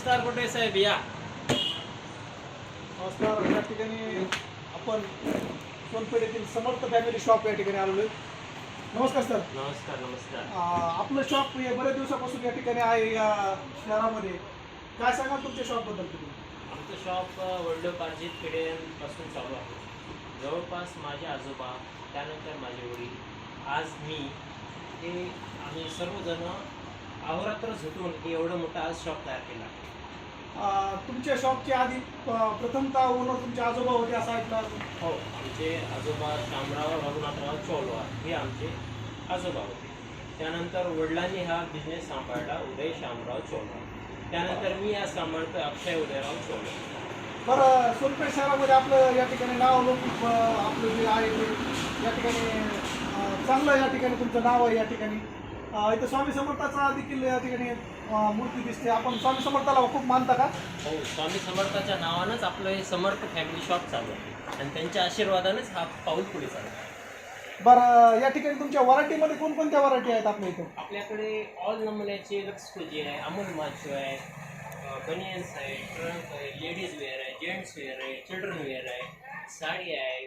नमस्कार कुठे साहेब या. नमस्कार. या ठिकाणी आपण सोनपेठ येथील समर्थ फॅमिली शॉप या ठिकाणी आलेलो आहे. नमस्कार सर. नमस्कार नमस्कार. आपलं शॉप हे बरेच दिवसापासून या ठिकाणी आहे या शहरामध्ये. काय सांगाल तुमच्या शॉपबद्दल तुम्ही? आमचं शॉप वडिलोपार्जित पिढ्यांपासून चालू आहे. जवळपास माझे आजोबा, त्यानंतर माझे वडील, आज मी, हे आम्ही सर्वजण अहोरात्र झुटून एवढं मोठं आज शॉप तयार केलं आहे. तुमच्या शॉपच्या आधी प्रथमतः ओनर तुमचे आजोबा होते असं ऐकलं. हो, आमचे आजोबा शामराव रघुनाथराव चौलवार हे आमचे आजोबा होते. त्यानंतर वडिलांनी हा बिझनेस सांभाळला, उदय शामराव चौलवार. त्यानंतर मी आज सांभाळतो, अक्षय उदयराव चौलवार. बरं, सोनपेठ शहरामध्ये आपलं या ठिकाणी नाव लौकिक आपलं जे आहे ते या ठिकाणी चांगलं या ठिकाणी तुमचं नाव आहे. या ठिकाणी इथं स्वामी समर्थाचा देखील या ठिकाणी मूर्ती दिसते. आपण स्वामी समर्थाला खूप मानता का? हो, स्वामी समर्थाच्या नावानंच आपलं हे समर्थ फॅमिली शॉप चालू आहे आणि त्यांच्या आशीर्वादानेच हा पाऊल पुढे चालू आहे. बरं, या ठिकाणी तुमच्या व्हरायटीमध्ये कोणकोणत्या व्हरायटी आहेत आपल्या इथं? आपल्याकडे ऑल नमुन्याचे लक्सकोजी आहे, अमूल माचो आहे, बनियन्स आहे, ट्रंक आहे, लेडीज वेअर आहे, जेंट्स वेअर आहे, चिल्ड्रन वेअर आहे, साडी आहे,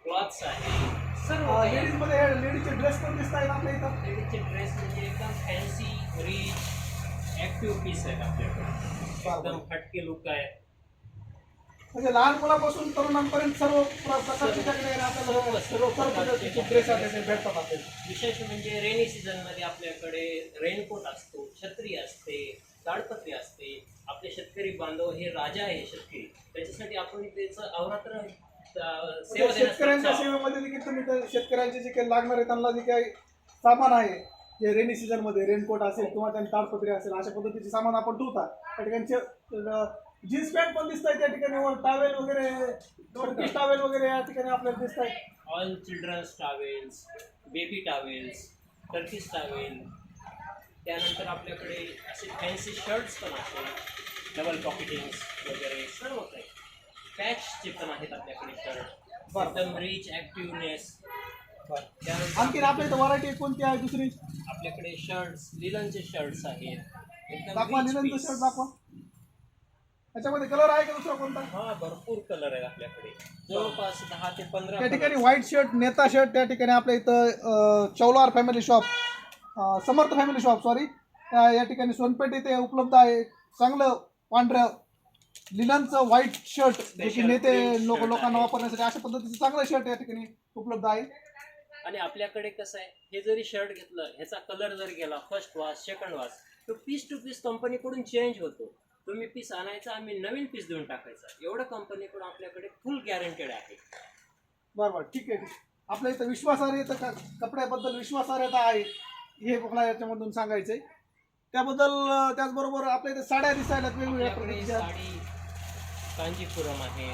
क्लॉथ्स आहे, सर्व काही आहे. लेडीजमध्ये लेडीजचे ड्रेस पण दिसत आहेत आपल्या इथं. लेडीजचे ड्रेस म्हणजे एकदम फॅन्सी, रिच, ॲक्टिव्ह पीस आहेत आपल्याकडे. एकदम फटके लुक आहे. म्हणजे लहान मुलापासून तरुणांपर्यंत सर्व प्रकारचे ड्रेस भेटतात आपल्याला. विशेष म्हणजे रेनी सीझनमध्ये आपल्याकडे रेनकोट असतो, छत्री असते, ताडपत्री असते. आपले शेतकरी बांधव हे राजा आहे शेतकरी, त्याच्यासाठी आपण त्याचं अहोरात्र सेवा शेतकऱ्यांच्या सेवेमध्ये देखील तुम्ही शेतकऱ्यांचे जे काही लागणार आहे त्यांना जे काही सामान आहे, जे रेनी सीझनमध्ये रेनकोट असेल किंवा त्यांनी ताडपत्री असेल, अशा पद्धतीचे सामान आपण ठेवता. त्या ठिकाणचे जीन्स पॅन्ट पण दिसत आहे त्या ठिकाणी, टावेल वगैरे, टर्किश टावेल वगैरे या ठिकाणी आपल्याला दिसत आहे. All childrens towels, baby towels, Turkish towel. त्यानंतर आपल्याकडे असे फॅन्सी शर्ट्स पण असतील, डबल पॉकेटिंग्स वगैरे सर्व काही. पॅचचे पण आहेत आपल्याकडे शर्ट, एकदम रिच ॲक्टिव्हनेस. आणखी आपल्या इथं व्हरायटी कोणती आहे दुसरी? आपल्याकडे शर्ट्स, लिलनचे शर्ट्स आहेत, दाखवा. लिननचं शर्ट दाखवा. त्याच्यामध्ये कलर आहे का दुसरा कोणता? हा, भरपूर कलर आहेत आपल्याकडे, जवळपास 10 ते 15. त्या ठिकाणी व्हाईट शर्ट, नेता शर्ट त्या ठिकाणी आपल्या इथं चौलार फॅमिली शॉप, समर्थ फॅमिली शॉप सॉरी, या ठिकाणी सोनपेठ इथे उपलब्ध आहे. चांगलं पांढरं लिननचं व्हाईट शर्ट, जे की नेते लोकांना वापरण्यासाठी अशा पद्धतीचं चांगलं शर्ट या ठिकाणी उपलब्ध आहे. आणि आपल्याकडे कसं आहे, हे जरी शर्ट घेतलं, ह्याचा कलर जर गेला फर्स्ट वॉश, सेकंड वॉश, तो पीस टू पीस कंपनीकडून चेंज होतो. तुम्ही पीस आणायचा, आम्ही नवीन पीस देऊन टाकायचा, एवढं कंपनीकडून आपल्याकडे फुल गॅरंटेड आहे. बरोबर, ठीक आहे. आपल्या इथं विश्वासार्हता, कपड्याबद्दल विश्वासार्हता आहे हे मला याच्यामधून सांगायचं आहे. त्याबद्दल त्याचबरोबर आपल्या इथे साड्या दिसायला वेगवेगळ्या प्रकारच्या. साडी कांजीपुरम आहे,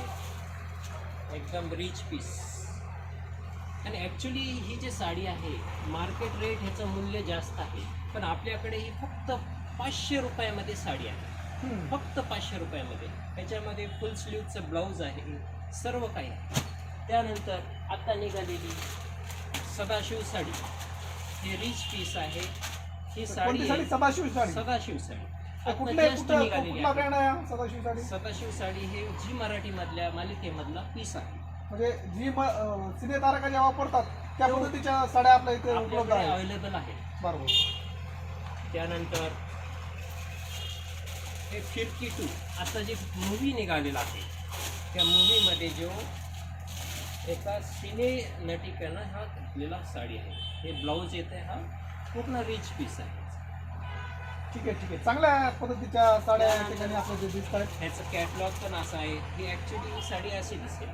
एकदम रिच पीस. आणि ॲक्च्युली ही जी साडी आहे, मार्केट रेट ह्याचं मूल्य जास्त आहे, पण आपल्याकडे ही फक्त 500 रुपयामध्ये साडी आहे. फक्त 500 रुपयामध्ये. त्याच्यामध्ये फुल स्लीवचं ब्लाऊज आहे, सर्व काही आहे. त्यानंतर आता निघालेली सदाशिव साडी, हे रिच पीस आहे. ही साडी सदाशिव साडी. सदाशिव साडी कुठला निघालेली ब्रँड आहे सदाशिव साडी? सदाशिव साडी हे झी मराठीमधल्या मालिकेमधला पीस आहे. म्हणजे जी सिने तारका ज्या वापरतात त्या पद्धतीच्या साड्या आपल्या इथे उपलब्ध आहेत, अवेलेबल आहे. बरोबर. त्यानंतर हे 52 आता जे मूवी निघालेला आहे, त्या मूवीमध्ये जो एका सिने नटिकेनं हा घातलेला साडी आहे. हे ब्लाऊज येते, हा पूर्ण रिच पीस आहे. ठीक आहे. चांगल्या पद्धतीच्या साड्या या ठिकाणी आपल्याला दिसत आहेत. ह्याचं कॅटलॉग पण असं आहे की ॲक्च्युली ही साडी अशी दिसेल.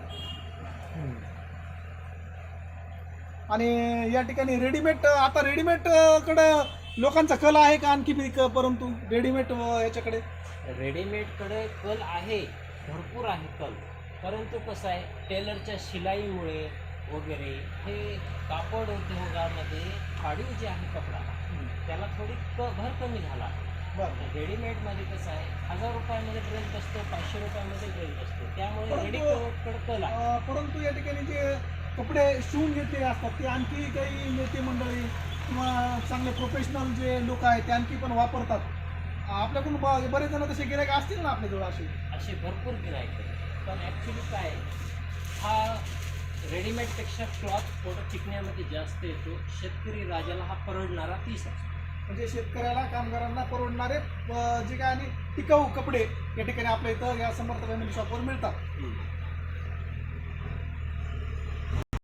आणि या ठिकाणी रेडीमेड, आता रेडीमेड कडे लोकांचा कल आहे का आणखी, परंतु रेडीमेड याच्याकडे रेडीमेडकडे कल आहे, भरपूर आहे कल. परंतु कसं आहे, टेलरच्या शिलाईमुळे वगैरे हे कापड उद्योगामध्ये वाढीव जे आहे कपडा, त्याला थोडी भर कमी झाला. बरं, रेडीमेडमध्ये कसं आहे, 1000 रुपयामध्ये ड्रेस बसतो, 500 रुपयामध्ये ड्रेस बसतो, त्यामुळे रेडीमेडकडे कल आहे. परंतु या ठिकाणी जे कपडे शिवून घेतलेले असतात ते आणखी काही नेते मंडळी किंवा चांगले प्रोफेशनल जे लोक आहेत ते आणखी पण वापरतात. आपल्याकडून बरेच जण तसे गिरायक असतील ना आपल्याजवळ असे. असे भरपूर गिरायक आहेत. पण ॲक्च्युली काय हा रेडीमेडपेक्षा क्लॉथ थोडं टिकण्यामध्ये जास्त येतो. शेतकरी राजाला हा परवडणारा पीस असतो. म्हणजे शेतकऱ्याला कामगारांना परवडणारे जे काय आणि टिकाऊ कपडे या ठिकाणी आपल्या इथं या समर्थ फॅमिली शॉपवर मिळतात.